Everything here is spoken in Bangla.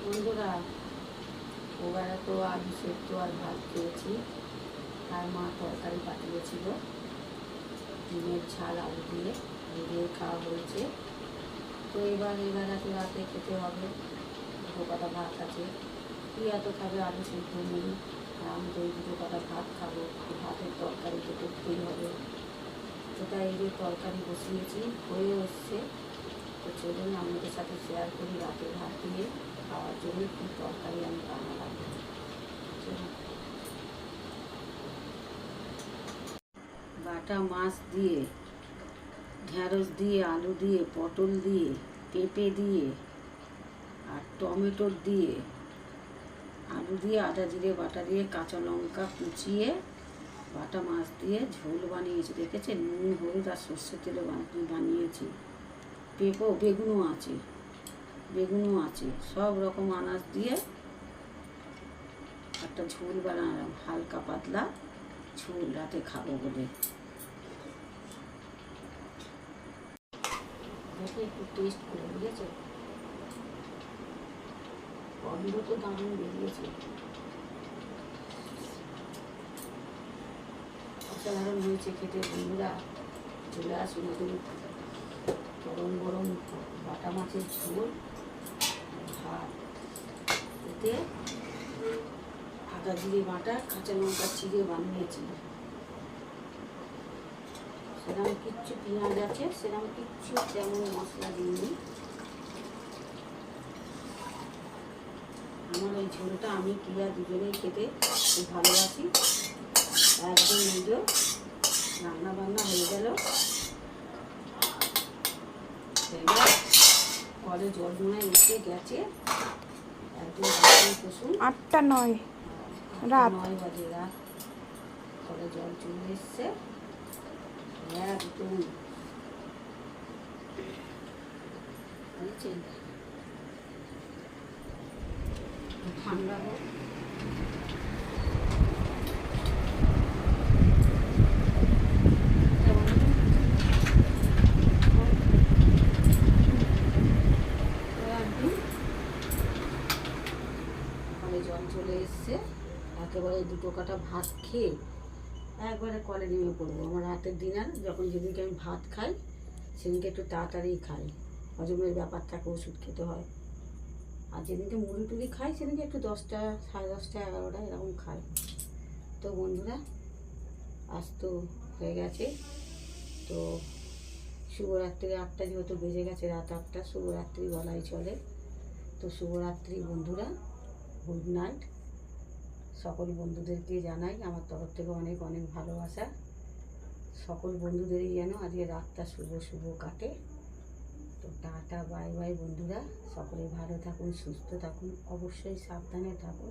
বন্ধুরা, ওবেলা তো আলু সেদ্ধ আর ভাত খেয়েছি। আর মা তরকারি পাঠিয়েছিল ডিমের ঝাল আলু দিয়ে, দিয়ে খাওয়া হয়েছে। তো এবার রাতে খেতে হবে। দুটো কটা ভাত আছে, কি এত খাবে, আলু সেদ্ধ নেই। আমি তো এই দুটো কটা ভাত খাবো, ভাতের তরকারি তো করতেই হবে। তো তাই এই যে তরকারি বসিয়েছি, হয়ে এসছে। তো চলুন আপনাদের সাথে শেয়ার করি রাতে ভাত দিয়ে খাওয়ার জন্য কী তরকারি আমি বানালাম। বাটা মাছ দিয়ে, ঢ্যাঁড়স দিয়ে, আলু দিয়ে, পটল দিয়ে, পেঁপে দিয়ে আর টমেটো দিয়ে, আলু দিয়ে, আদা জিরে বাটা দিয়ে, কাঁচা লঙ্কা কুচিয়ে বাটা মাছ দিয়ে ঝোল বানিয়েছি। দেখেছে, নুন হলুদ আর সর্ষের তেলে বানিয়েছি। বেগুনও আছে, সব রকম আনাজ দিয়ে একটা ঝোল বানালাম, হালকা পাতলা ঝোল, রাতে খাবো বলে। দেখে একটু টেস্ট করে, বুঝেছো, গন্ধ তো দারুণ বেরিয়েছে, অসাধারণ হয়েছে খেতে। বন্ধুরা চলে আসুন, গরম গরম বাটা মাছের ঝোল ভাত, এতে আদা জিরে বাটা, কাঁচা লঙ্কা চিড়ে বানিয়েছি। সেরকম কিচ্ছু পেঁয়াজ আছে, সেরকম কিচ্ছু তেমন মশলা দিইনি। আমার ওই ঝোলটা আমি প্রিয়া দুজনেই খেতে খুব ভালোবাসি। একদম নিজেও রান্না বান্না হয়ে গেল। কলে জল জমে এসে গেছে, একদম 8টা 9 রাত 9 বাজে, রাত কলে জল চলে এসছে একদম, বুঝছেন। ঠান্ডা হোক, জল চলে এসছে। একেবারে দুটো কাটা ভাত খেয়ে একবারে কলে নেমে পড়বো। আমার রাতের ডিনার যখন, যেদিনকে আমি ভাত খাই সেদিনকে একটু তাড়াতাড়ি খাই, হজমের ব্যাপার থাকে, ওষুধ খেতে হয়। আর যেদিনকে মুড়ি টুড়ি খাই সেদিনকে একটু 10টা 10:30 11টা এরকম খাই। তো বন্ধুরা, আজ তো হয়ে গেছে, তো শুভরাত্রি। 8টা যেহেতু বেজে গেছে, রাত 8টা, শুভরাত্রি বলাই চলে। তো শুভরাত্রি বন্ধুরা, গুড নাইট। সকল বন্ধুদেরকে জানাই আমার তরফ থেকে অনেক অনেক ভালোবাসা। সকল বন্ধুদেরই যেন আজকে রাতটা শুভ কাটে। তো টাটা, বাই বাই বন্ধুরা। সকলে ভালো থাকুন, সুস্থ থাকুন, অবশ্যই সাবধানে থাকুন।